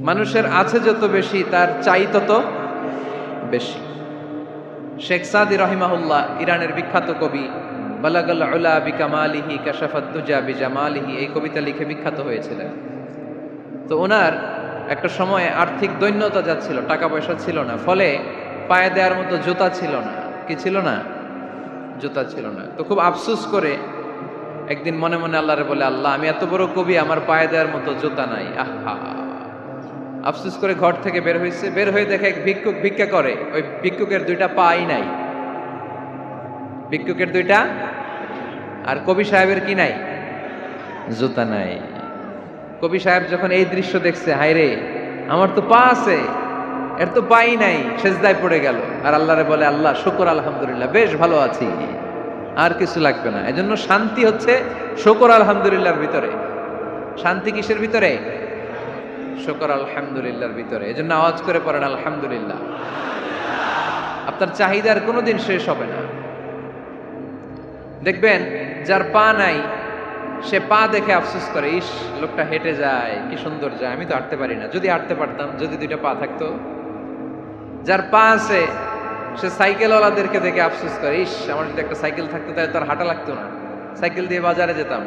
মানুষের আছে যত বেশি তার চাই তত বেশি। শেখ সাদি রহিমাহুল্লাহ, ইরানের বিখ্যাত কবি, বালাগাল উলা বিকামালিহি কাশাফাত দুজা বিজামালিহি, এই কবিতা লিখে বিখ্যাত হয়েছিলেন। তো ওনার একটা সময়ে আর্থিক দৈন্যতা যাচ্ছিল, টাকা পয়সা ছিল না, ফলে পায়ে দেওয়ার মতো জুতা ছিল না। কি ছিল না? জুতা ছিল না। তো খুব আফসোস করে একদিন মনে মনে আল্লাহরে বলে, আল্লাহ আমি এত বড় কবি, আমার পায়ে দেওয়ার মতো জুতা নাই। আহা, আফসোস করে ঘর থেকে বের হয়েছে। বের হয়ে দেখে এক ভিক্ষুক ভিক্ষা করে। ওই ভিক্ষুকের দুইটা পাই নাই, ভিক্ষুকের দুইটা, আর কবি সাহেবের কি নাই? জুতা নাই। কবি সাহেব যখন এই দৃশ্য দেখছে, হায় রে, আমার তো পা আছে, এর তো পাই নাই, সেজদায় পড়ে গেল। আর আল্লাহরে বলে, আল্লাহ শুকর আলহামদুলিল্লাহ, বেশ ভালো আছি, আর কিছু লাগবে না। এজন্য শান্তি হচ্ছে শুকর আলহামদুলিল্লাহর ভিতরে। শান্তি কিসের ভিতরে? শুকর আলহামদুলিল্লাহর ভিতরে। এজন্য আওয়াজ করে পড়েন আলহামদুলিল্লাহ। আপনার চাহিদার কোনোদিন শেষ হবে না। দেখবেন যার পা নাই, সে পা দেখে আফসোস করে, ইস লোকটা হেঁটে যায়, কি সুন্দর যায়, আমি তো হাঁটতে পারি না, যদি হাঁটতে পারতাম, যদি দুইটা পা থাকতো। যার পা আছে সে সাইকেলওয়ালাদেরকে দেখে আফসোস করে, ইস আমার যদি একটা সাইকেল থাকতো তাহলে তার হাঁটা লাগতো না, সাইকেল দিয়ে বাজারে যেতাম।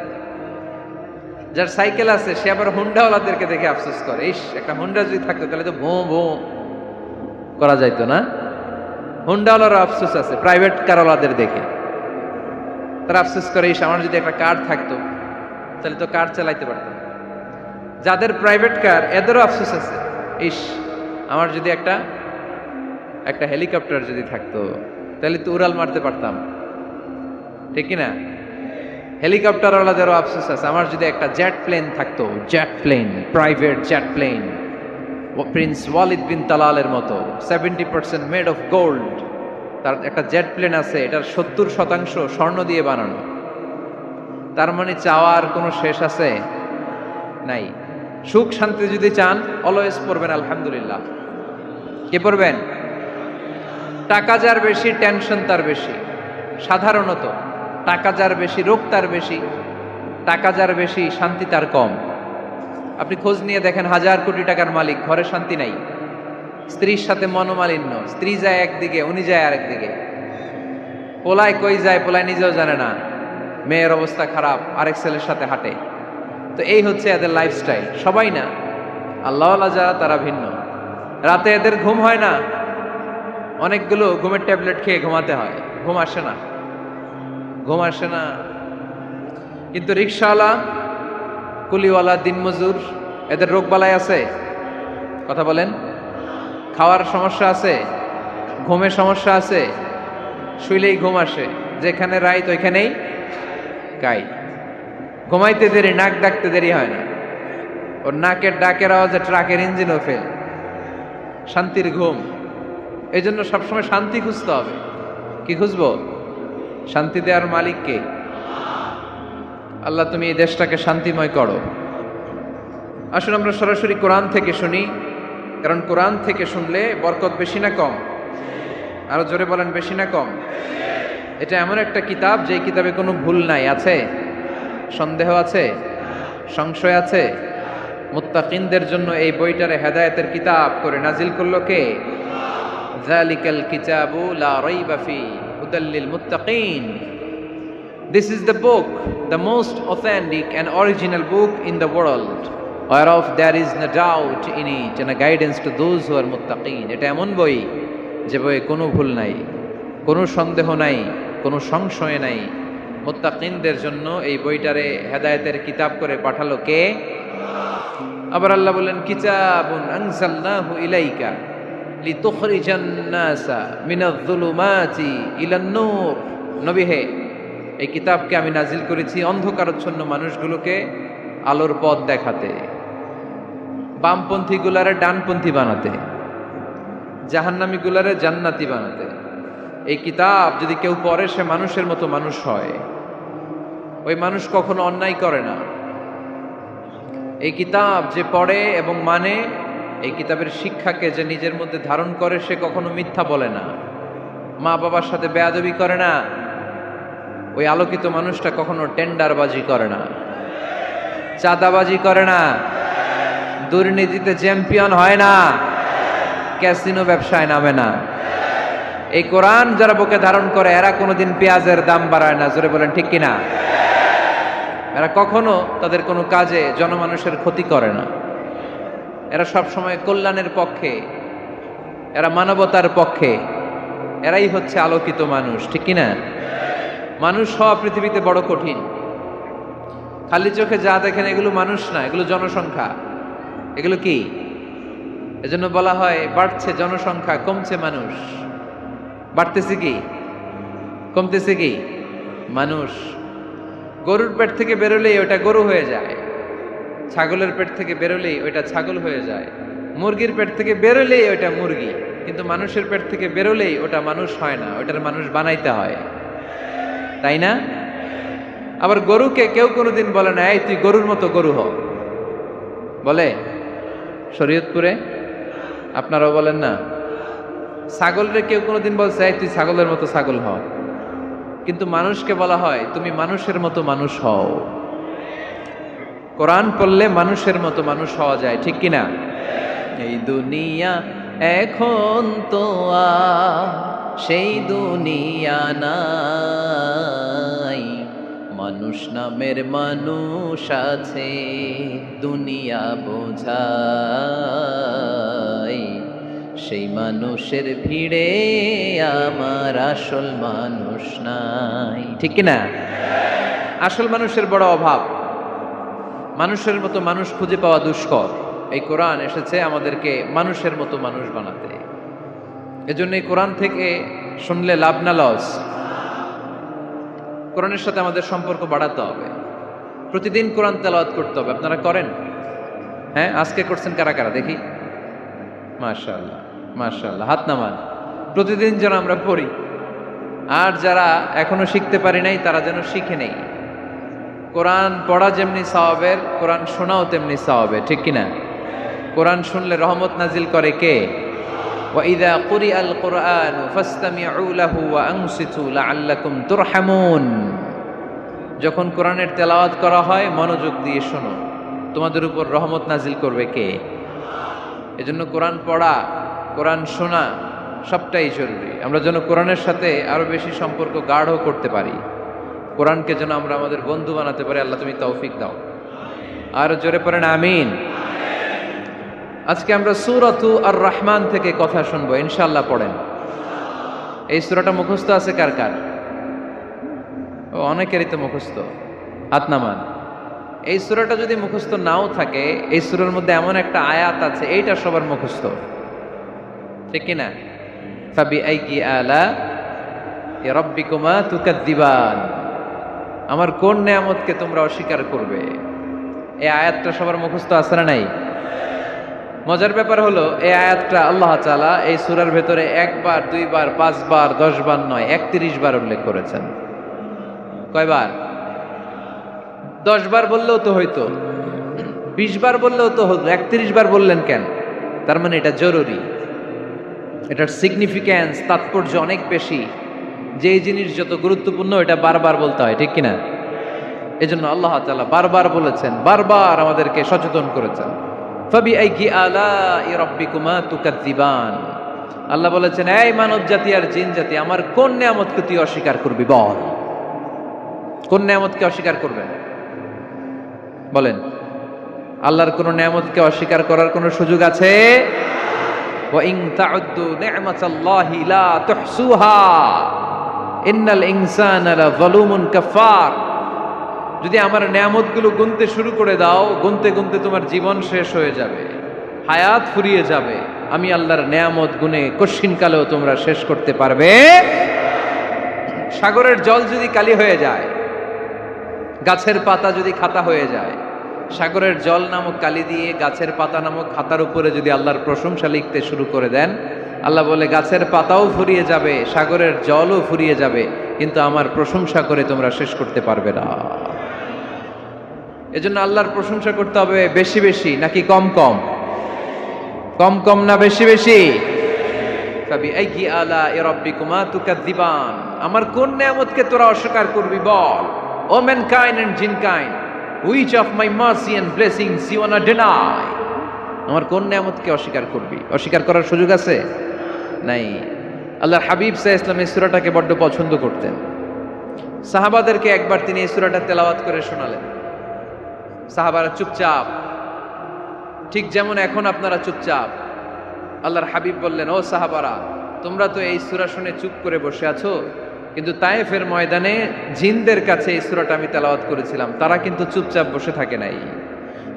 যার সাইকেল আছে সে আবার হুন্ডাওয়ালাদেরকে দেখে আফসোস করে, ইস একটা হুন্ডা যদি থাকতো তাহলে তো ভোঁ ভোঁ করা যাইতো না। হুন্ডাওয়ালারও আফসোস আছে প্রাইভেট কারওয়ালাদের দেখে, তারা আফসোস করে, ইস আমার যদি একটা কার থাকতো তাহলে তো কার চালাইতে পারতাম। যাদের প্রাইভেট কার এদেরও আফসোস আছে, ইস আমার যদি একটা হেলিকপ্টার যদি থাকতো তাহলে তো উড়াল মারতে পারতাম, ঠিক কিনা? হেলিকপ্টারওয়ালাদেরও আফসোস আছে, আমার যদি একটা জেট প্লেন থাকতো, jet plane, private jet plane, prince Walid bin তালালের মতো 70% মেড অফ গোল্ড, তার একটা জেট প্লেন আছে, এটার 70% স্বর্ণ দিয়ে বানানো। তার মানে চাওয়ার কোনো শেষ আছে? নাই। সুখ শান্তি যদি চান, অলওয়েজ পড়বেন আলহামদুলিল্লাহ। কি পড়বেন? টাকা যার বেশি, টেনশন তার বেশি। সাধারণত টাকা যার বেশি, রোগ তার বেশি। টাকা যার বেশি, শান্তি তার কম। আপনি খোঁজ নিয়ে দেখেন, 1000 কোটি টাকার মালিক, ঘরে শান্তি নাই। স্ত্রীর সাথে মনোমালিন্য, স্ত্রী যায় একদিকে, উনি যায় আরেকদিকে। পোলায় কই যায়, পোলায় নিজেও জানে না, মেয়ের অবস্থা খারাপ, আরেক ছেলের সাথে হাঁটে। তো এই হচ্ছে এদের লাইফস্টাইল। সবাই না, আল্লাহওয়ালা যারা তারা ভিন্ন। রাতে এদের ঘুম হয় না, অনেকগুলো ঘুমের ট্যাবলেট খেয়ে ঘুমাতে হয়, ঘুম আসে না, ঘুম আসে না। কিন্তু রিক্সাওয়ালা, কুলিওয়ালা, দিনমজুর, এদের রোগ বালাই আছে? কথা বলেন। খাওয়ার সমস্যা আছে, ঘুমের সমস্যা আছে, শুইলেই ঘুম আসে, যেখানে রাইত ওইখানেই গাই। ঘুমাইতে দেরি, নাক ডাকতে দেরি হয় না, ওর নাকের ডাকের আওয়াজে ট্রাকের ইঞ্জিনও ফেল। শান্তির ঘুম। এই জন্য সবসময় শান্তি খুঁজতে হবে। কি খুঁজবো? শান্তি দেওয়ার মালিক কে? আল্লাহ তুমি এই দেশটাকে শান্তিময় করো। আসুন আমরা সরাসরি কোরআন থেকে শুনি, কারণ কোরআন থেকে শুনলে বরকত বেশি না কম? আরো জোরে বলেন, বেশি না কম? এটা এমন একটা কিতাব যে কিতাবে কোনো ভুল নাই। আছে? সন্দেহ আছে? সংশয় আছে? মুত্তাকিনদের জন্য এই বইটারে হেদায়েতের কিতাব করে নাজিল করলো কে? যালিকাল কিতাবু লা রাইবা ফি হুদাল লিল মুত্তাকিন। This is the book, the most authentic and original book in the world, whereof there is no doubt in it, and a guidance to those who are muttaqin. এটা এমন বই যে বইয়ে কোনো ভুল নাই, কোনো সন্দেহ নাই, কোনো সংশয় নাই। মুত্তাকিনদের জন্য এই বইটারে হেদায়েতের কিতাব করে পাঠালো কে? আবার আল্লাহ বলেন, কিতাবুন আনজালনাহু ইলাইকা লিতুখরিজান নাসা মিনাজ-যুলুমাতি ইলান-নূর। নবী হে, এই কিতাবকে আমি নাজিল করেছি অন্ধকারাচ্ছন্ন মানুষগুলোকে আলোর পথ দেখাতে, বামপন্থী গুলারে ডানপন্থী বানাতে, জাহান্নামী গুলারে জান্নাতি বানাতে। এই কিতাব যদি কেউ পড়ে, সে মানুষের মতো মানুষ হয়। ওই মানুষ কখনো অন্যায় করে না। এই কিতাব যে পড়ে এবং মানে, এই কিতাবের শিক্ষাকে যে নিজের মধ্যে ধারণ করে, সে কখনো মিথ্যা বলে না, মা বাবার সাথে বেয়াদবি করে না। ওই আলোকিত মানুষটা কখনো টেন্ডারবাজি করে না, চাঁদাবাজি করে না, দুর্নীতিতে চ্যাম্পিয়ন হয় না, ক্যাসিনো ব্যবসায় নামে না। এই কোরআন যারা বুকে ধারণ করে এরা কোনোদিন পেঁয়াজের দাম বাড়ায় না, জোরে বলেন ঠিক কিনা? এরা কখনো তাদের কোনো কাজে জনমানুষের ক্ষতি করে না। এরা সব সময় কল্যাণের পক্ষে, এরা মানবতার পক্ষে, এরাই হচ্ছে আলোকিত মানুষ, ঠিক কিনা? মানুষ হওয়া পৃথিবীতে বড় কঠিন। খালি চোখে যা দেখেন এগুলো মানুষ না, এগুলো জনসংখ্যা। এগুলো কি? এজন্য বলা হয় বাড়ছে জনসংখ্যা, কমছে মানুষ। বাড়তেছে কি, কমতেছে কি? মানুষ। গরুর পেট থেকে বেরোলেই ওটা গরু হয়ে যায়, ছাগলের পেট থেকে বেরোলেই ওইটা ছাগল হয়ে যায়, মুরগির পেট থেকে বেরোলেই ওইটা মুরগি। কিন্তু মানুষের পেট থেকে বেরোলেই ওটা মানুষ হয় না, ওটার মানুষ বানাইতে হয়, তাই না? আবার গরুকে কেউ কোনোদিন বলে না এই তুই গরুর মতো গরু হ, বলে? শরীয়তপুরে আপনারাও বলেন না? ছাগলরে কেউ কোনোদিন বলছে এই তুই ছাগলের মতো ছাগল হ, কিন্তু মানুষকে বলা হয় তুমি মানুষের মতো মানুষ হও। কোরআন পড়লে মানুষের মতো মানুষ হওয়া যায়, ঠিক কিনা? এই দুনিয়া এখন তো সেই দুনিয়া নাই, মানুষ নামের মানুষ আছে দুনিয়া বোঝাই, সেই মানুষের ভিড়ে আমার আসল মানুষ নাই, ঠিক কিনা? আসল মানুষের বড় অভাব, মানুষের মতো মানুষ খুঁজে পাওয়া দুষ্কর। এই কোরআন এসেছে আমাদেরকে মানুষের মতো মানুষ বানাতে। এজন্য এই কোরআন থেকে শুনলে লাভ না লস? কোরআনের সাথে আমাদের সম্পর্ক বাড়াতে হবে, প্রতিদিন কোরআন তেলাওয়াত করতে হবে। আপনারা করেন? হ্যাঁ, আজকে করছেন কারা কারা দেখি? মাশাআল্লাহ মাশাআল্লাহ, হাত নামান। প্রতিদিন যেন আমরা পড়ি, আর যারা এখনো শিখতে পারি নাই তারা যেন শিখে নেই। কোরআন পড়া যেমনি সওয়াবের, কোরআন শোনাও তেমনি সওয়াবের, ঠিক কিনা? কোরআন শুনলে রহমত নাজিল করে কে? ওয়াইদা কুরিআল কুরআন ফাসতামিউ লাহু ওয়া আনসিতু লাআল্লাকুম তুরহামুন। যখন কোরআনের তেলাওয়াত করা হয় মনোযোগ দিয়ে শোনো, তোমাদের উপর রহমত নাজিল করবে কে? এজন্য কোরআন পড়া, কোরআন শোনা সবটাই জরুরি। আমরা যেন কোরআনের সাথে আরো বেশি সম্পর্ক গাঢ় করতে পারি, কোরআনকে যেন আমরা আমাদের বন্ধু বানাতে পারি। আল্লাহ তুমি তৌফিক দাও। আর জোরে পড়েন আমিন। আজকে আমরা সূরাতু আর রহমান থেকে কথা শুনবো ইনশাআল্লাহ। পড়েন। এই সূরাটা মুখস্থ আছে কার কার? ও, অনেকেরই তো মুখস্থ, হাত নামান। এই সূরাটা যদি মুখস্থ নাও থাকে, এই সূরার মধ্যে এমন একটা আয়াত আছে এইটা সবার মুখস্থ, ঠিক কিনা? ফাবিআইয়ি আলা রাব্বিকুমা তুকাদ্দিবান, আমার কোন নেয়ামতকে তোমরা অস্বীকার করবে। এই আয়াতটা সবার মুখস্থ আছে না নাই? মজার ব্যাপার হলো এই আয়াতটা আল্লাহ তাআলা এই সূরার ভেতরে একবার, দুইবার, 5 বার, 10 বার নয়, 31 বার উল্লেখ করেছেন। কয়বার? 10 বার বললেও তো হইতো, 20 বার বললেও তো হতো, 31 বার বললেন কেন? তার মানে এটা জরুরি, এটার সিগনিফিক্যান্স, তাৎপর্য অনেক বেশি। যেই জিনিস যত গুরুত্বপূর্ণ এটা বারবার বলতে হয়, ঠিক কিনা? এজন্য আল্লাহ তাআলা বারবার বলেছেন, বারবার আমাদেরকে সচেতন করেছেন। ফাবিআইয়ি আলাই রাব্বিকুমা তুকাদ্দিবান, আল্লাহ বলেছেন এই মানব জাতি আর জিন জাতি আমার কোন নিয়ামতকে তুই অস্বীকার করবি বল। কোন নিয়ামতকে অস্বীকার করবেন বলেন? আল্লাহর কোন নিয়ামতকে অস্বীকার করার কোন সুযোগ আছে? ওয়া ইন তাউদ্দু নি'মাতাল্লাহি লা তুহসুহা ইন্নাল ইনসানা লাযালুমুন কাফার। যদি আমার নিয়ামতগুলো গুনতে শুরু করে দাও, গুনতে গুনতে তোমার জীবন শেষ হয়ে যাবে, হায়াত ফুরিয়ে যাবে। আমি আল্লাহর নিয়ামত গুনে কশিনকালেও তোমরা শেষ করতে পারবে। সাগরের জল যদি কালি হয়ে যায়, গাছের পাতা যদি খাতা হয়ে যায়, সাগরের জল নামক কালি দিয়ে গাছের পাতা নামক খাতার উপরে যদি আল্লাহর প্রশংসা লিখতে শুরু করে দেন, আল্লাহ বলে গাছের পাতাও ফুরিয়ে যাবে, সাগরের জলও ফুরিয়ে যাবে, কিন্তু আমার প্রশংসা করে তোমরা শেষ করতে পারবে না। এজন্য আল্লাহর প্রশংসা করতে হবে বেশি বেশি নাকি কম কম? কম কম না বেশি বেশি? ফাবিআইয়ি আলাই রাব্বিকুমা তুকাদ্দিবান, আমার কোন নিয়ামতকে তোরা অস্বীকার করবি বল। O mankind and jinnkind, which of my mercy and blessings you wanna deny? আমার কোন নিয়ামতকে অস্বীকার করবি? অস্বীকার করার সুযোগ আছে? নাই। আল্লাহর হাবিব সাল্লাল্লাহু আলাইহি ওয়াসাল্লাম এই সূরাটাকে বড্ড পছন্দ করতেন। সাহাবাদেরকে একবার তিনি এই সূরাটা তেলাওয়াত করে শোনালেন। সাহাবারা চুপচাপ, ঠিক যেমন এখন আপনারা চুপচাপ। আল্লাহর হাবিব বললেন, ও সাহাবারা, তোমরা তো এই সূরা শুনে চুপ করে বসে আছো, কিন্তু তায়েফের ময়দানে জিনদের কাছে এই সূরাটা আমি তেলাওয়াত করেছিলাম, তারা কিন্তু চুপচাপ বসে থাকে নাই।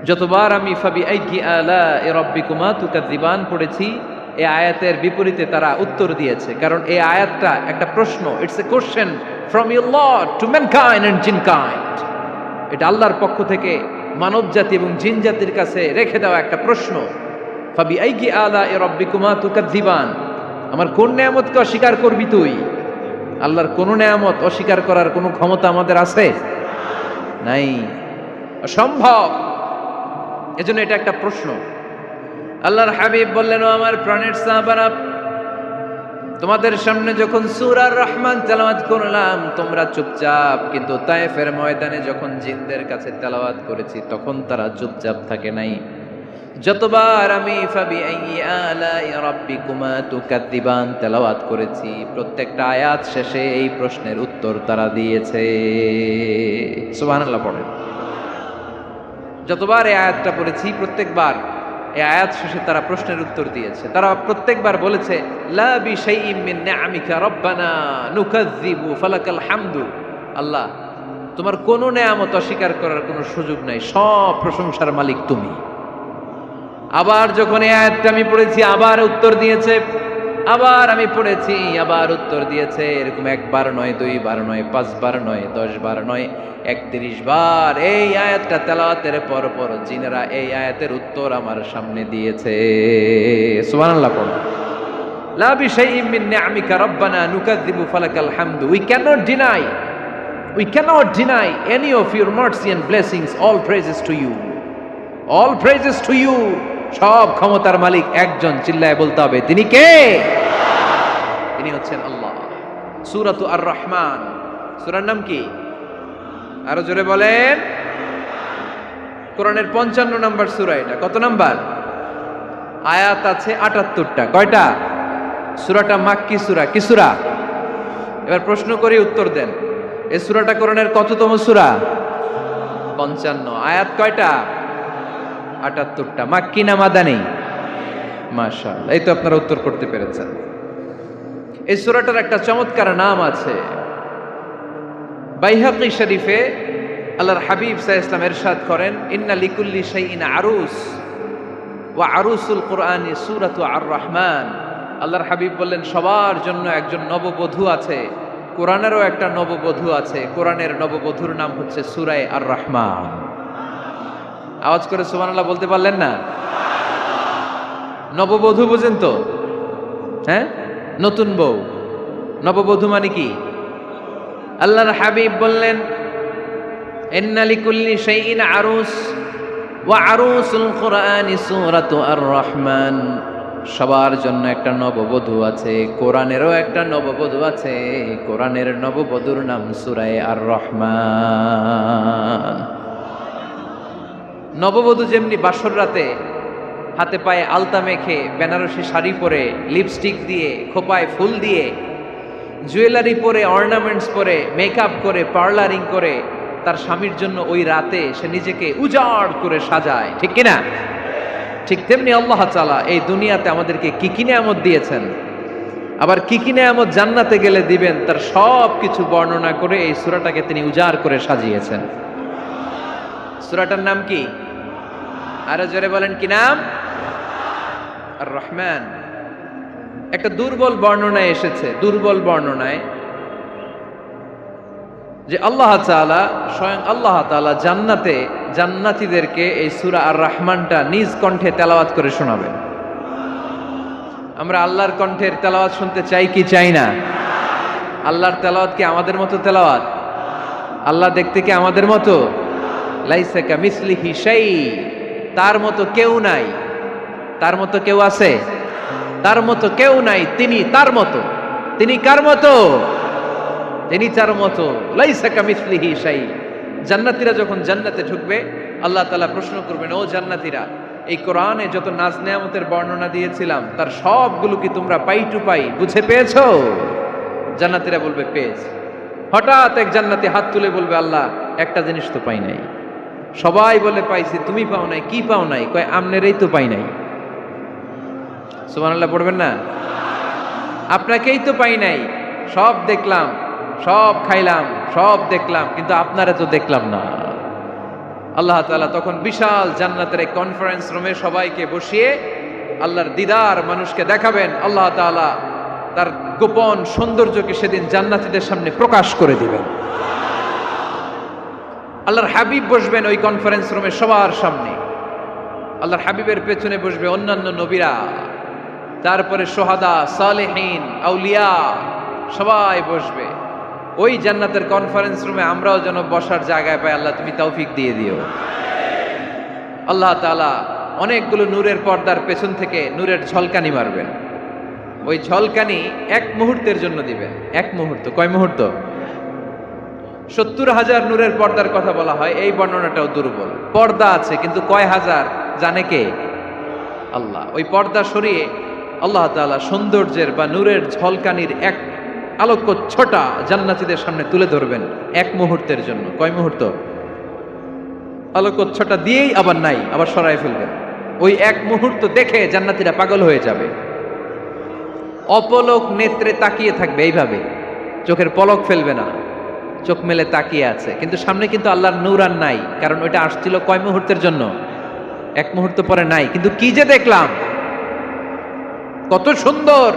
যতবার আমি ফাবি আইয়ি আলা'i রাব্বিকুমা তুকাযযিবান পড়েছি, এই আয়াতের বিপরীতে তারা উত্তর দিয়েছে, কারণ এই আয়াতটা একটা প্রশ্ন। It's a question from your lord to mankind and jinnkind. এটা আল্লাহর পক্ষ থেকে মানব জাতি এবং জিন জাতির কাছে রেখে দেওয়া একটা প্রশ্ন। ফাবি আইয়ি আলা'i রাব্বিকুমা তুকাযযিবান, আমার কোন নিয়ামতকে অস্বীকার করবি তুই? আল্লাহর কোন নিয়ামত অস্বীকার করার কোনো ক্ষমতা আমাদের আছে? নাই, অসম্ভব। এজন্য এটা একটা প্রশ্ন। আল্লাহর হাবিব বললেন, ও আমার প্রাণের সাহাবারা, তোমাদের সামনে যখন সূরা আর রহমান তেলাওয়াত করলাম তোমরা চুপচাপ, কিন্তু তায়েফের ময়দানে যখন জিনদের কাছে তেলাওয়াত করেছি তখন তারা চুপচাপ থাকে নাই। যতবার আমি ফাবি আইয়ি আলা'i রাব্বিকুমা তুকাযযিবান তেলাওয়াত করেছি, প্রত্যেকটা আয়াত শেষে এই প্রশ্নের উত্তর তারা দিয়েছে। সুবহানাল্লাহ পড়েন। যতবার এই আয়াতটা পড়েছি প্রত্যেকবার এই আয়াত শেষে তারা প্রশ্নের উত্তর দিয়েছে। তারা প্রত্যেকবার বলেছে, লা বিশাইইম মিন নিআমিকা রাব্বানা নুকাযযিবু ফালাকাল হামদু। আল্লাহ, তোমার কোনো নেয়ামত অস্বীকার করার কোনো সুযোগ নাই, সব প্রশংসার মালিক তুমি। আবার যখন এই আয়াতটা আমি পড়েছি আবার উত্তর দিয়েছে, আবার আমি পড়েছি আবার উত্তর দিয়েছে। এরকম একবার নয়, দুইবার নয়, 5 বার নয়, 10 বার নয়, 31 বার এই আয়াতটা তেলাওয়াতের পর পর জিনেরা এই আয়াতের উত্তর আমার সামনে দিয়েছে। সুবহানাল্লাহ পড়ো। লা বিশাইইম মিন নিআমিকা রাব্বানা নুকাযযিবু ফালাকাল হামদু। We cannot deny any of your mercy and blessings. All praises to you. All praises to you. সব ক্ষমতার মালিক একজন, চিল্লায় বলতে হবে, তিনি কে? তিনি হচ্ছেন আল্লাহ। সূরাতু আর রহমান, সূরার নাম কি? আরো জোরে বলেন। কোরআনের 55 নম্বর সূরা এটা। কত নাম্বার? আয়াত আছে 78টা। কয়টা? সূরাটা মাক্কি সূরা। কি সূরা? এবার প্রশ্ন করি, উত্তর দেন। এই সূরাটা কোরআনের কততম সূরা? 55। আয়াত কয়টা? 78টা। মাক্কি না মাদানী? মাশাআল্লাহ, এই তো আপনারা উত্তর করতে পেরেছেন। এই সূরাটার একটা চমৎকার নাম আছে। বাইহাকি শরীফে আল্লাহর হাবিব সাল্লাল্লাহু আলাইহি ওয়াসাল্লাম ইরশাদ করেন, ইন্না লিকুল্লি শাইইন আরুস ওয়া আরুসুল কুরআনি সূরাতু আর রহমান। আল্লাহর হাবিব বললেন, সবার জন্য একজন নববধূ আছে, কোরআনেরও একটা নববধূ আছে। কোরআনের নববধূর নাম হচ্ছে সূরা আর রহমান। আওয়াজ করে সুবহানাল্লাহ বলতে পারলেন না? নববধূ বুঝেন তো? হ্যাঁ, নতুন বউ। নববধূ মানে কি? আল্লাহর হাবিব বললেন, ইন্না লিকুল্লি শাইইন আরুস ওয়া আরুসুল কুরআনি সূরাতু আর রহমান। সবার জন্য একটা নববধূ আছে, কোরআনেরও একটা নববধূ আছে। কোরআনের নববধূর নাম সূরা আর রহমান। নববধূ যেমনি বাসর রাতে হাতে পায়ে আলতা মেখে, বেনারসি শাড়ি পরে, লিপস্টিক দিয়ে, খোপায় ফুল দিয়ে, জুয়েলারি পরে, অর্নামেন্টস পরে, মেকআপ করে, পার্লারিং করে তার স্বামীর জন্য ওই রাতে সে নিজেকে উজাড় করে সাজায়, ঠিক কিনা? ঠিক তেমনি আল্লাহ তাআলা এই দুনিয়াতে আমাদেরকে কি কি নিয়ামত দিয়েছেন, আবার কি কি নিয়ামত জান্নাতে গেলে দিবেন, তার সব কিছু বর্ণনা করে এই সূরাটাকে তিনি উজাড় করে সাজিয়েছেন। সূরাটার নাম কি? আরো জোরে বলেন, কি নাম? আর রহমান। একটা দুর্বল বর্ণনায় এসেছে, দুর্বল বর্ণনায়, যে আল্লাহ তাআলা, স্বয়ং আল্লাহ তাআলা জান্নাতে জান্নাতীদেরকে এই সূরা আর রহমানটা নিজ কণ্ঠে তেলাওয়াত করে শোনাবেন। আমরা আল্লাহর কণ্ঠের তেলাওয়াত শুনতে চাই কি চাই না? আল্লাহর তেলাওয়াত কি আমাদের মতো তেলাওয়াত? আল্লাহ দেখতে কি আমাদের মতো? লাইসা কামিসলিহি শাই, তার মতো কেউ নাই। তার মতো কেউ আছে? তার মতো কেউ নাই। তিনি তার মতো। তিনি কার মতো? তিনি তার মতো। লাইসা কামিসলিহি শাই। জান্নাতীরা যখন জান্নাতে ঢুকবে, আল্লাহ তাআলা প্রশ্ন করবেন, ও জান্নাতীরা, এই কোরআনে যত নাজ নেয়ামতের বর্ণনা দিয়েছিলাম তার সবগুলো কি তোমরা পাই টু পাই বুঝে পেয়েছো? জান্নাতীরা বলবে পেয়েছি। হঠাৎ এক জান্নাতি হাত তুলে বলবে, আল্লাহ একটা জিনিস তো পাই নাই। সবাই বলে পাইছি, তুমি পাও নাই। কি পাও নাই? কয় আমনেরই তো পাই নাই। সুবহানাল্লাহ পড়বেন না? আপনাকেই তো পাই নাই। সব দেখলাম, সব খাইলাম, সব দেখলাম, কিন্তু আপনারা তো দেখলাম না। আল্লাহ তাআলা তখন বিশাল জান্নাতের এক কনফারেন্স রুমে সবাইকে বসিয়ে আল্লাহর দিদার মানুষকে দেখাবেন। আল্লাহ তাআলা তার গোপন সৌন্দর্যকে সেদিন জান্নাতীদের সামনে প্রকাশ করে দিবেন। আল্লাহর হাবিব বসবেন ওই কনফারেন্স রুমে সবার সামনে। আল্লাহর হাবিবের পেছনে বসবে অন্যান্য নবীরা, তারপরে সোহাদা, সালেহীন, আউলিয়া সবাই বসবে ওই জান্নাতের কনফারেন্স রুমে। আমরাও যেন বসার জায়গায় পাই, আল্লাহ তুমি তৌফিক দিয়ে দিও। আল্লাহ তাআলা অনেকগুলো নূরের পর্দার পেছন থেকে নূরের ঝলকানি মারবেন। ওই ঝলকানি এক মুহূর্তের জন্য দিবেন। এক মুহূর্ত। কয় মুহূর্ত? 70,000 নূরের পর্দার কথা বলা হয়, এই বর্ণনাটাও দুর্বল। পর্দা আছে কিন্তু কয় হাজার জানে কে? আল্লাহ। ওই পর্দা সরিয়ে আল্লাহ তাআলা সৌন্দর্যের বা নূরের ঝলকানির এক আলোকচ্ছটা জান্নাতীদের সামনে তুলে ধরবেন এক মুহূর্তের জন্য। কয় মুহূর্ত? আলোকচ্ছটা দিয়েই আবার নাই, আবার সরাই ফেলবেন। ওই এক মুহূর্ত দেখে জান্নাতীরা পাগল হয়ে যাবে, অপলক নেত্রে তাকিয়ে থাকবে। এইভাবে চোখের পলক ফেলবে না, চোখ মেলে তাকিয়ে আছে। কিন্তু সামনে কিন্তু আল্লাহর নূর আর নাই, কারণ ওইটা আসছিল কয় মুহূর্তের জন্য? এক মুহূর্ত পরে নাই। কিন্তু কি যে দেখলাম, কত সুন্দর!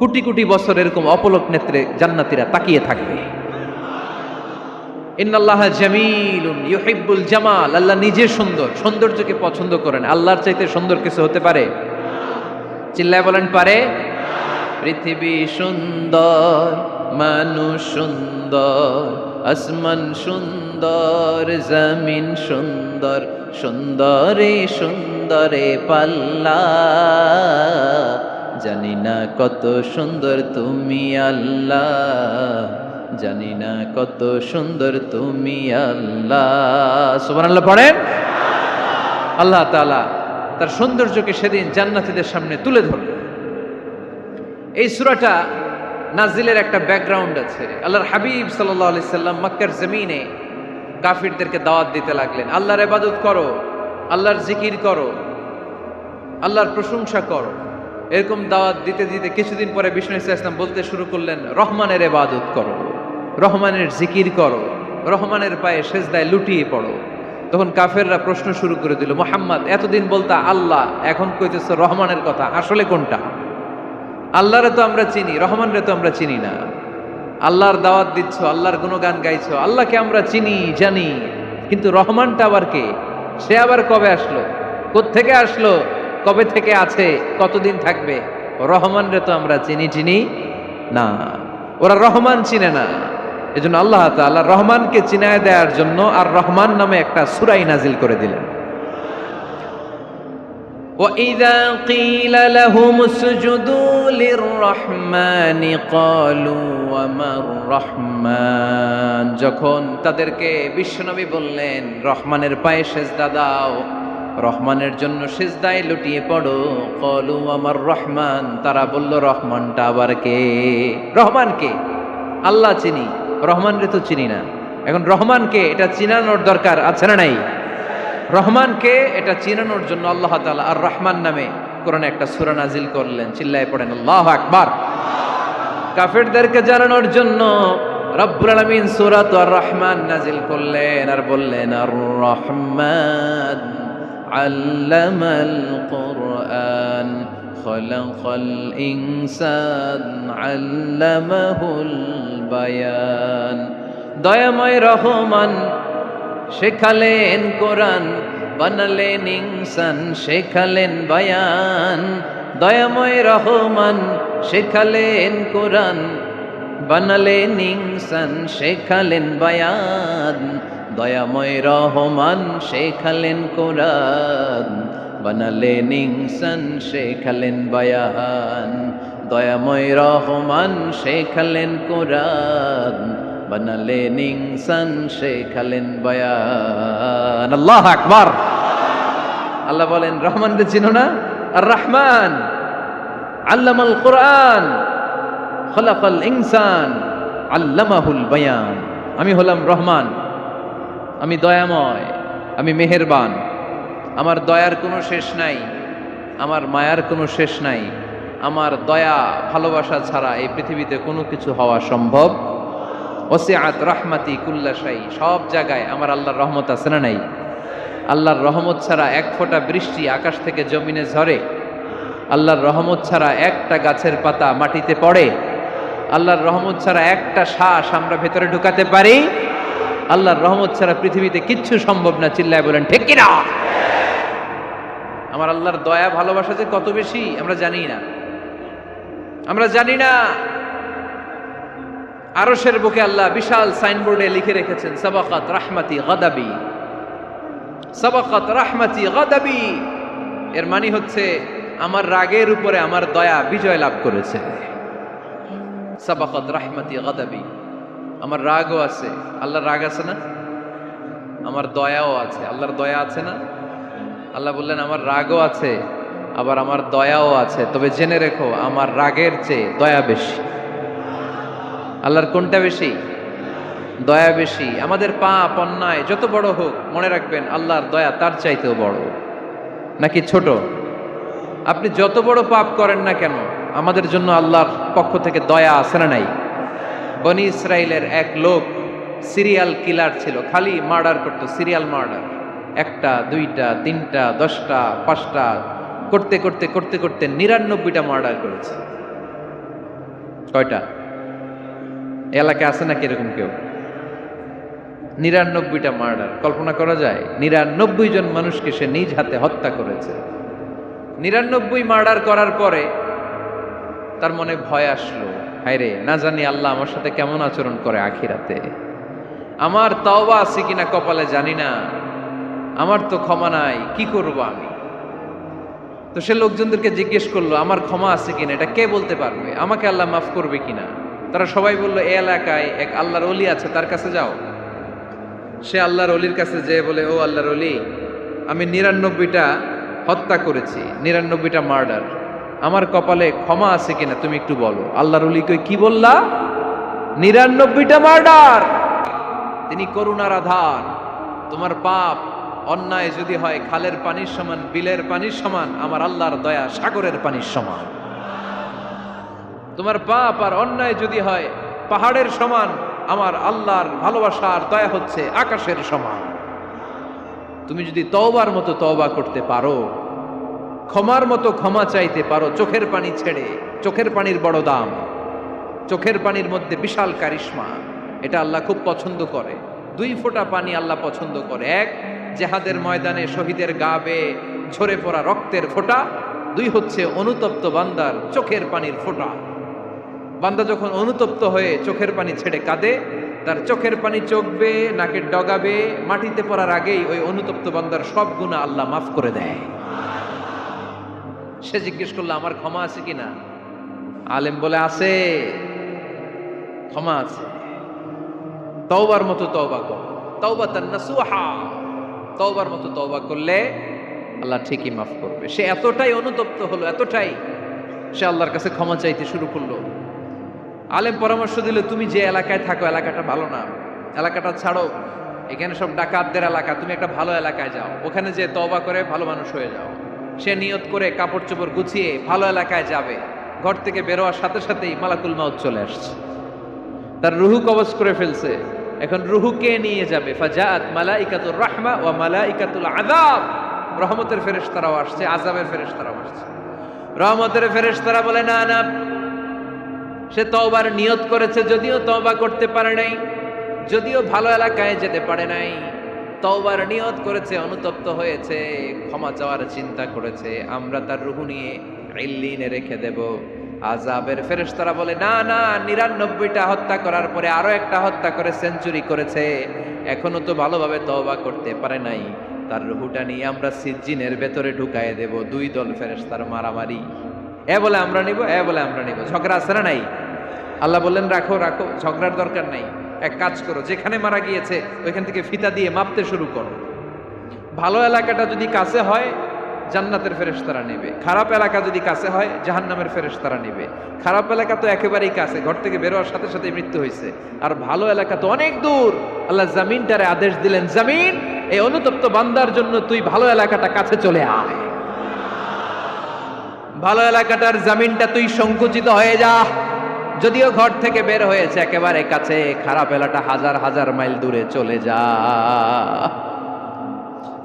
কোটি কোটি বছর এরকম অপলক নেত্রে জান্নাতীরা তাকিয়ে থাকবে। ইন্নাল্লাহা জামিলুন ইউহিব্বুল জামাল। আল্লাহ নিজে সুন্দর, সৌন্দর্যকে পছন্দ করেন। আল্লাহর চাইতে সুন্দর কিছু হতে পারে? চিল্লায় বলেন পারে? পৃথিবী সুন্দর, মানুষ সুন্দর, আসমান সুন্দর, জমিন সুন্দর, সুন্দরে সুন্দরে পাল্লা। জানি না কত সুন্দর তুমি আল্লাহ, জানি না কত সুন্দর তুমি আল্লাহ। সুবহানাল্লাহ পড়েন। আল্লাহ তাআলা তার সৌন্দর্যকে সেদিন জান্নাতীদের সামনে তুলে ধরবেন। এই সূরাটা নাজিলের একটা ব্যাকগ্রাউন্ড আছে। আল্লাহর হাবিব সাল্লাল্লাহু আলাইহি সাল্লাম মক্কার জমিনে কাফিরদেরকে দাওয়াত দিতে লাগলেন, আল্লাহর ইবাদত করো, আল্লাহর জিকির করো, আল্লাহর প্রশংসা করো। এরকম দাওয়াত দিতে দিতে কিছুদিন পরে বিষ্ণু ইসা ইসলাম বলতে শুরু করলেন, রহমানের ইবাদত করো, রহমানের জিকির করো, রহমানের পায়ে সেজদায় লুটিয়ে পড়ো। তখন কাফেররা প্রশ্ন শুরু করে দিল, মুহাম্মদ এতদিন বলতা আল্লাহ, এখন কইতেছ রহমানের কথা, আসলে কোনটা? আল্লাহরে তো আমরা চিনি, রহমানরে তো আমরা চিনি না। আল্লাহর দাওয়াত দিচ্ছ, আল্লাহর গুণগান গাইছো, আল্লাহকে আমরা চিনি জানি, কিন্তু রহমানটা আবার কে? সে আবার কবে আসলো, কোত্থেকে আসলো, কবে থেকে আছে, কতদিন থাকবে? রহমানরে তো আমরা চিনি না। ওরা রহমান চিনে না। এজন্য আল্লাহ তাআলা রহমানকে চিনায় দেওয়ার জন্য আর রহমান নামে একটা সূরা নাজিল করে দিলেন। وَإِذَا قِيلَ لَهُمُ اسْجُدُوا لِلرَّحْمَنِ قَالُوا وَمَا الرَّحْمَنُ। যখন তাদেরকে বিশ্বনবী বললেন রহমানের পায়ে সেজদা দাও, রহমানের জন্য সেজদায় লুটিয়ে পড়ো, ক্বালু আমার রহমান, তারা বলল রহমানটা আবার কে? রহমান কে? আল্লাহ চিনি, রহমানরে তো চিনি না। এখন রহমানকে এটা চিনানোর দরকার আছে না নাই? রহমানকে এটা চিনানোর জন্য আল্লাহ তাআলা আর রহমান নামে কোরআনে একটা সূরা নাজিল করলেন। চিল্লায়ে পড়েন আল্লাহু আকবার। কাফেরদেরকে জানানোর জন্য রব্বুল আলামিন সূরাত আর রহমান নাজিল করলেন আর বললেন, আর রহমান আল্লামাল কুরআন খলাকাল ইনসান আল্লামাহুল বায়ান। দয়াময় রহমান শেখালেন কোরআন, বানালেন ইনসান, শেখালেন বায়ান। দয়াময় রহমান শেখালেন কোরআন, বানালেন ইনসান, শেখালেন বায়ান। দয়াময় রহমান শেখালেন কোরআন, বানালেন ইনসান, শেখালেন বায়ান। দয়াময় রহমান শেখালেন কোরআন, বানালেন ইনসান, শেখালেন বায়ান। আল্লাহু আকবার। আল্লাহ বলেন রহমানকে চিনো না? আর রহমান আল্লামাল কোরআন খলাকাল ইনসান আল্লামাহুল বায়ান। আমি হলাম রহমান, আমি দয়াময়, আমি মেহেরবান। আমার দয়ার কোনো শেষ নাই, আমার মায়ার কোনো শেষ নাই। আমার দয়া ভালোবাসা ছাড়া এই পৃথিবীতে কোনো কিছু হওয়া সম্ভব। ওসিআত রাহমাতি কুল্লা শাই, সব জায়গায় আমার আল্লাহর রহমত আছে না নাই? আল্লাহর রহমত ছাড়া এক ফোঁটা বৃষ্টি আকাশ থেকে জমিনে ঝরে? আল্লাহর রহমত ছাড়া একটা গাছের পাতা মাটিতে পড়ে? আল্লাহর রহমত ছাড়া একটা শ্বাস আমরা ভেতরে ঢুকাতে পারি? আল্লাহর রহমত ছাড়া পৃথিবীতে কিচ্ছু সম্ভব না। চিল্লায় বলেন ঠিক কিনা? আমার আল্লাহর দয়া ভালোবাসা যে কত বেশি আমরা জানি না, আমরা জানি না। আরশের বুকে আল্লাহ বিশাল সাইনবোর্ডে লিখে রেখেছেন সাবাকাত রাহমাতি গাদাবি, সাবাকাত রাহমাতি গাদাবি। এর মানে হচ্ছে আমার রাগের উপরে আমার দয়া বিজয় লাভ করেছে। সাবাকাত রাহমাতি গাদাবি, আমার রাগও আছে, আল্লাহর রাগ আছে না? আমার দয়াও আছে, আল্লাহর দয়া আছে না? আল্লাহ বললেন আমার রাগও আছে, আবার আমার দয়াও আছে, তবে জেনে রেখো আমার রাগের চেয়ে দয়া বেশি। আল্লাহর কোনটা বেশি? দয়া বেশি। আমাদের পাপ অন্যায় যত বড় হোক, মনে রাখবেন আল্লাহর দয়া তার চাইতেও বড়। নাকি ছোট? আপনি যত বড় পাপ করেন না কেন, আমাদের জন্য আল্লাহর পক্ষ থেকে দয়া আছে না নাই? বনি ইসরাইলের এক লোক সিরিয়াল কিলার ছিল, খালি মার্ডার করতো, সিরিয়াল মার্ডার। একটা, দুইটা, তিনটা, 10টা, 5টা করতে করতে করতে করতে 99টা মার্ডার করেছে। কয়টা? এলাকায় আছে নাকি এরকম কেউ? 99টা মার্ডার। কল্পনা করা যায়? 99 জন মানুষকে সে নিজ হাতে হত্যা করেছে। 99 মার্ডার করার পরে তার মনে ভয় আসলো, হায়রে না জানি আল্লাহ আমার সাথে কেমন আচরণ করে আখিরাতে। আমার তওবা আছে কিনা কপালে জানি না, আমার তো ক্ষমা নাই, কি করব আমি? তো সে লোকজনদেরকে জিজ্ঞেস করলো আমার ক্ষমা আছে কিনা, এটা কে বলতে পারবে? আমাকে আল্লাহ মাফ করবে কিনা? তারা সবাই বলল এই এলাকায় এক আল্লাহর ওলি আছে, তার কাছে যাও। সে আল্লাহর ওলির কাছে যেয়ে বলে, ও আল্লাহর ওলি, আমি 99টা হত্যা করেছি, 99টা মার্ডার, আমার কপালে ক্ষমা আছে কিনা তুমি একটু বলো। আল্লাহর ওলি কই, কি বললা? 99টা মার্ডার। তিনি করুণার আধার। তোমার পাপ অন্যায় যদি হয় খালের পানির সমান, বিলের পানির সমান, আমার আল্লাহর দয়া সাগরের পানির সমান। তোমার পাপ আর অন্যায় যদি হয় পাহাড়ের সমান, আমার আল্লাহর ভালোবাসা আর দয়া হচ্ছে আকাশের সমান। তুমি যদি তওবার মতো তওবা করতে পারো, ক্ষমার মতো ক্ষমা চাইতে পারো, চোখের পানি ছেড়ে, চোখের পানির বড় দাম, চোখের পানির মধ্যে বিশাল কারিশমা, এটা আল্লাহ খুব পছন্দ করে। 2 ফোঁটা পানি আল্লাহ পছন্দ করে। এক, জেহাদের ময়দানে শহীদের গা বেয়ে ঝরে পড়া রক্তের ফোঁটা। 2 হচ্ছে অনুতপ্ত বান্দার চোখের পানির ফোঁটা। বান্দা যখন অনুতপ্ত হয়ে চোখের পানি ছেড়ে কাঁদে, তার চোখের পানি চোখ বেয়ে নাকের ডগা বেয়ে মাটিতে পড়ার আগেই ওই অনুতপ্ত বান্দার সব গুনাহ আল্লাহ মাফ করে দেয়। সে জিজ্ঞেস করলো আমার ক্ষমা আছে কিনা? আলেম বলে আছে, ক্ষমা আছে। তওবার মতো তওবা কর, তাওবাতান নাসুহা, তওবার মতো তওবা করলে আল্লাহ ঠিকই মাফ করবে। সে এতটাই অনুতপ্ত হলো, এতটাই, সে আল্লাহর কাছে ক্ষমা চাইতে শুরু করলো। আলেম পরামর্শ দিল, তুমি যে এলাকায় থাকো এলাকাটা ভালো না, এলাকাটা ছাড়ো, এখানে সব ডাকাতদের এলাকা, তুমি একটা ভালো এলাকায় যাও, ওখানে যে তওবা করে ভালো মানুষ হয়ে যাও। সে নিয়ত করে কাপড় চোপড় গুছিয়ে ভালো এলাকায় যাবে। ঘর থেকে বেরোয়ার সাথে সাথেই মালাকুল মাউত চলে আসছে, তার রুহু কবজ করে ফেলছে। এখন রুহু কে নিয়ে যাবে? ফাজাত মালাইকাতুর রাহমা ওয়া মালাইকাতুল আযাব। রহমতের ফেরেশতারাও আসছে, আযাবের ফেরেশতারাও আসছে। রহমতের ফেরেশতারা বলে না না, সে তওবার নিয়ত করেছে, যদিও তওবা করতে পারে নাই, যদিও ভালো এলাকায় যেতে পারে নাই, তওবার নিয়ত করেছে, অনুতপ্ত হয়েছে, ক্ষমা চাওয়ার চিন্তা করেছে, আমরা তার রূহ নিয়ে ইল্লিনে রেখে দেব। আযাবের ফেরেশতারা বলে না না, 99টা হত্যা করার পরে আরো একটা হত্যা করে সেঞ্চুরি করেছে, এখনো তো ভালোভাবে তওবা করতে পারে নাই, তার রূহটা নিয়ে আমরা সিজ্জিনের ভেতরে ঢুকায়ে দেব। 2 দল ফেরেশতার মারামারি, এ বলে আমরা নিব, এ বলে আমরা নিব। ঝগড়া আছে না নাই? আল্লাহ বললেন রাখো রাখো, ঝগড়ার দরকার নাই। এক কাজ করো, যেখানে মারা গিয়েছে ওইখান থেকে ফিতা দিয়ে মাপতে শুরু করো। ভালো এলাকাটা যদি কাছে হয় জান্নাতের ফেরেশতারা নেবে। খারাপ এলাকা যদি কাছে হয় জাহান্নামের ফেরেশতারা নেবে। খারাপ এলাকা তো একেবারেই কাছে, ঘর থেকে বের হওয়ার সাথে সাথে মৃত্যু হয়েছে। আর ভালো এলাকা তো অনেক দূর। আল্লাহ জামিনটারে আদেশ দিলেন, জামিন এই অনুতপ্ত বান্দার জন্য তুই ভালো এলাকাটা কাছে চলে আয়। ভালো এলাকাটার জামিনটা তুই সংকুচিত হয়ে যা। যদিও ঘর থেকে বের হয়েছে একেবারে কাছে, খারাপ এলাকা হাজার হাজার মাইল দূরে চলে যা।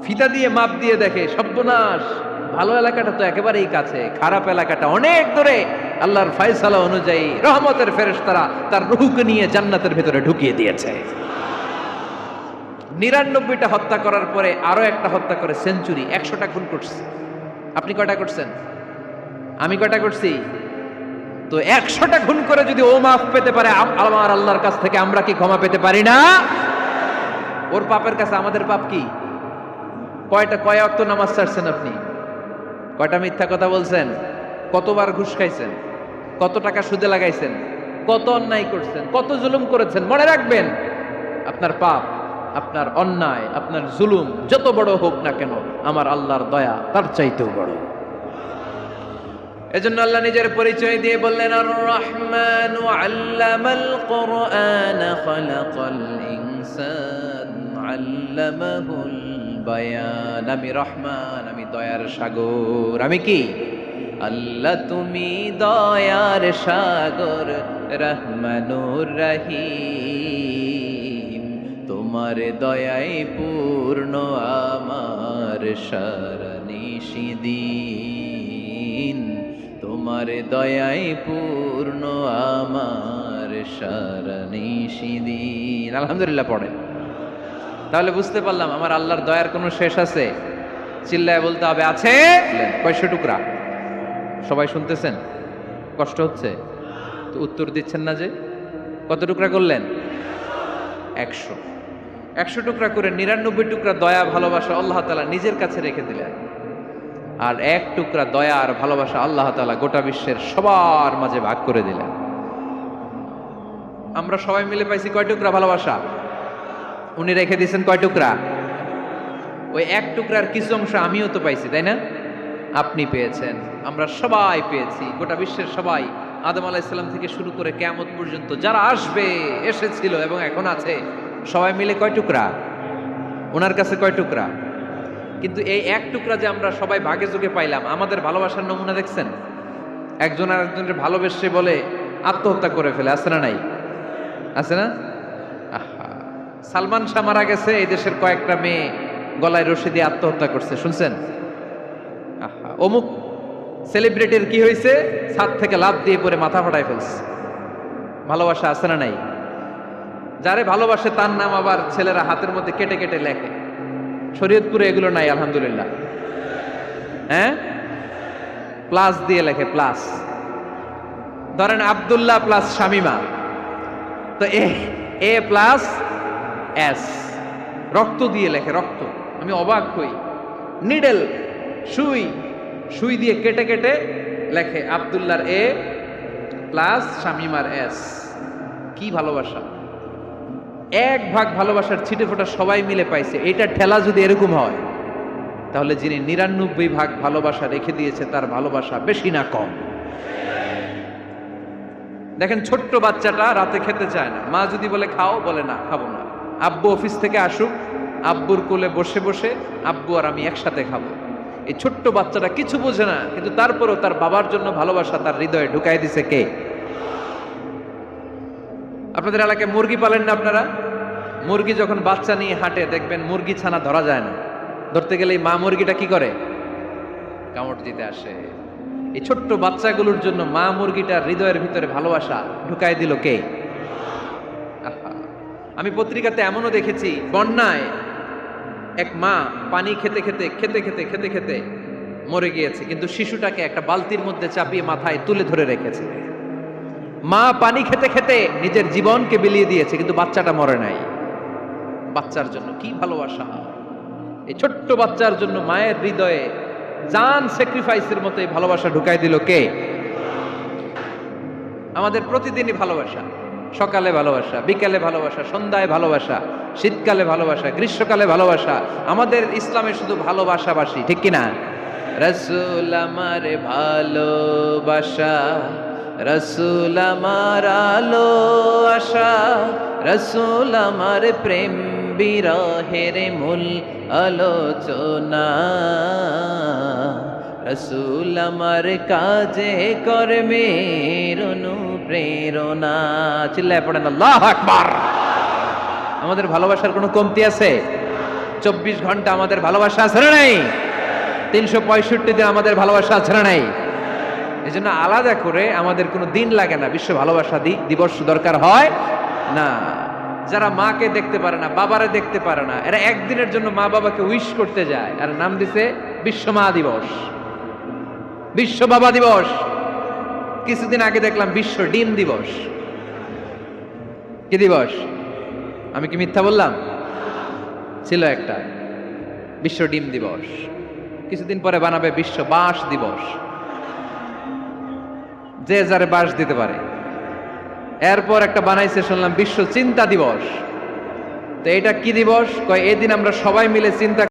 ফিতা দিয়ে মাপ দিয়ে দেখে, সর্বনাশ, ভালো এলাকাটা তো একেবারেই কাছে, খারাপ এলাকাটা অনেক দূরে। আল্লাহর ফয়সালা অনুযায়ী রহমতের ফেরেশতারা তার রূহকে নিয়ে জান্নাতের ভিতরে ঢুকিয়ে দিয়েছে। 99টা হত্যা করার পরে আরো একটা হত্যা করে সেঞ্চুরি, 100টা খুন করছে। আপনি কয়টা করছেন? আমি কয়টা করছি? তো 100টা খুন করে যদি ও মাফ পেতে পারে আমার আল্লাহর কাছ থেকে, আমরা কি ক্ষমা পেতে পারি না? ওর পাপের কাছে আমাদের পাপ কি? কয় ওয়াক্ত নামাজ ছাড়ছেন আপনি? কয়টা মিথ্যা কথা বলছেন? কতবার ঘুষ খাইছেন? কত টাকা সুদে লাগাইছেন? কত অন্যায় করছেন? কত জুলুম করেছেন? মনে রাখবেন, আপনার পাপ, আপনার অন্যায়, আপনার জুলুম যত বড় হোক না কেন, আমার আল্লাহর দয়া তার চাইতেও বড়। এজন্য আল্লাহ নিজের পরিচয় দিয়ে বললেন, আর রহমান আল্লামাল কুরআন খালাকাল ইনসান আল্লামাহুল বায়ান। আমি রহমান, আমি দয়ার সাগর। আমি কি? আল্লাহ তুমি দয়ার সাগর, রহমানুর রহিম। তোমার দয়ায় পূর্ণ আমার সারা নিশিদিন। তোমার দয়ায় পূর্ণ আমার সারা নিশিদিন। আলহামদুলিল্লাহ পড়েন। তাহলে বুঝতে পারলাম আমার আল্লাহর দয়ার কোনো শেষ আছে? চিল্লায় বলতে হবে, আছে। কয়শো টুকরা? সবাই শুনতেছেন? কষ্ট হচ্ছে তো উত্তর দিচ্ছেন না যে? কত টুকরা করলেন? 100। 100 টুকরা করে 99 টুকরা দয়া ভালোবাসা আল্লাহ তাআলা নিজের কাছে রেখে দিলেন। আর 1 টুকরা দয়া আর ভালোবাসা আল্লাহ তাআলা গোটা বিশ্বের সবার মাঝে ভাগ করে দিলেন। আমরা সবাই মিলে পাইছি কয় টুকরা ভালোবাসা? উনি রেখে দিয়েছেন কয় টুকরা? ওই 1 টুকরার কিছু অংশ আমিও তো পাইছি, তাই না? আপনি পেয়েছেন, আমরা সবাই পেয়েছি, গোটা বিশ্বের সবাই, আদম আলাইহিস সালাম থেকে শুরু করে কিয়ামত পর্যন্ত যারা আসবে, এসেছিল এবং এখন আছে, সবাই মিলে কয় টুকরা? ওনার কাছে কয় টুকরা? কিন্তু এই 1 টুকরা যে আমরা সবাই ভাগে যোগে পাইলাম, আমাদের ভালোবাসার নমুনা দেখছেন? একজন আর একজনের ভালোবেসে বলে আত্মহত্যা করে ফেলে, আছে না নাই? আছে না? আহা, সালমান শাহ মারা গেছে, এই দেশের কয়েকটা মেয়ে গলায় রশি দিয়ে আত্মহত্যা করছে, শুনছেন? আহা, অমুক সেলিব্রিটির কি হয়েছে, ছাদ থেকে লাফ দিয়ে পড়ে মাথা ফাটায় ফেলছে। ভালোবাসা আছে না নাই? যারে ভালোবাসে তার নাম আবার ছেলেরা হাতের মধ্যে কেটে কেটে লেখে। শরীয়তপুরে এগুলো নাই, আলহামদুলিল্লাহ। হ্যাঁ, প্লাস দিয়ে লেখে, প্লাস। ধরেন আব্দুল্লাহ প্লাস শামিমা, তো এ প্লাস এস, রক্ত দিয়ে লেখে, রক্ত। আমি অবাক হই, নিডেল, সুই দিয়ে কেটে কেটে লেখে আব্দুল্লাহর এ প্লাস শামিমার এস। কি ভালোবাসা! 1 ভাগ ভালোবাসার ছিটে ফোটা সবাই মিলে পাইছে। এটা ঠেলা যদি এরকম হয়, তাহলে যিনি 99 ভাগ ভালোবাসা রেখে দিয়েছে তার ভালোবাসা বেশি না কম? দেখেন, ছোট্ট বাচ্চাটা রাতে খেতে চায় না, মা যদি বলে খাও, বলে না, খাবো না। আব্বু অফিস থেকে আসুক, আব্বুর কোলে বসে বসে আব্বু আর আমি একসাথে খাবো। এই ছোট্ট বাচ্চাটা কিছু বোঝে না, কিন্তু তারপরেও তার বাবার জন্য ভালোবাসা তার হৃদয়ে ঢুকাই দিছে কে? আপনাদের এলাকায় মুরগি পালেন না আপনারা? মুরগি যখন বাচ্চা নিয়ে হাঁটে, দেখবেন মুরগি ছানা ধরা যায় না। ধরতে গেলে মা মুরগিটা কি করে? কামড় দিতে আসে। এই ছোট্ট বাচ্চাগুলোর জন্য মা মুরগিটার হৃদয়ের ভিতরে ভালোবাসা ঢুকাই দিল কে? আহা, আমি পত্রিকাতে এমনও দেখেছি, বন্যায় এক মা পানি খেতে খেতে খেতে খেতে খেতে খেতে মরে গিয়েছে, কিন্তু শিশুটাকে একটা বালতির মধ্যে চাপিয়ে মাথায় তুলে ধরে রেখেছে। মা পানি খেতে খেতে নিজের জীবনকে বিলিয়ে দিয়েছে, কিন্তু বাচ্চাটা মরে নাই। বাচ্চার জন্য কি ভালোবাসা! এই ছোট্ট বাচ্চার জন্য মায়ের হৃদয়ে জান স্যাক্রিফাইসের মতো এই ভালোবাসা ঢুকাই দিল কে? আমাদের প্রতিদিনই ভালোবাসা, সকালে ভালোবাসা, বিকালে ভালোবাসা, সন্ধ্যায় ভালোবাসা, শীতকালে ভালোবাসা, গ্রীষ্মকালে ভালোবাসা। আমাদের ইসলামে শুধু ভালোবাসাবাসী, ঠিক কিনা? রসুল আমার ভালোবাসা, রসুল আমার আলো আশা, রসুল আমার প্রেম বিরহের মূল আলোচনা, রসুল আমার কাজে কর্মের অনুপ্রেরণা। চিল্লায় পড়েন আল্লাহু আকবার। আমাদের ভালোবাসার কোনো কমতি আছে? 24 ঘন্টা আমাদের ভালোবাসা আছে না নাই? 365 দিন আমাদের ভালোবাসা আছে না নাই? এই জন্য আলাদা করে আমাদের কোনো দিন লাগে না, বিশ্ব ভালোবাসা দিবস দরকার হয় না। যারা মাকে দেখতে পারে না, বাবারে দেখতে পারে না, এরা একদিনের জন্য মা বাবাকে উইশ করতে যায়, আর নাম দিছে বিশ্ব মা দিবস, বিশ্ব বাবা দিবস। কিছুদিন আগে দেখলাম বিশ্ব ডিম দিবস। কি দিবস? আমি কি মিথ্যা বললাম? ছিল একটা বিশ্ব ডিম দিবস। কিছুদিন পরে বানাবে বিশ্ব বাঁশ দিবস, যে যারে বাঁশ দিতে পারে। এরপর একটা বানাইছে শুনলাম বিশ্ব চিন্তা দিবস। তো এটা কি দিবস? কয় এদিন আমরা সবাই মিলে চিন্তা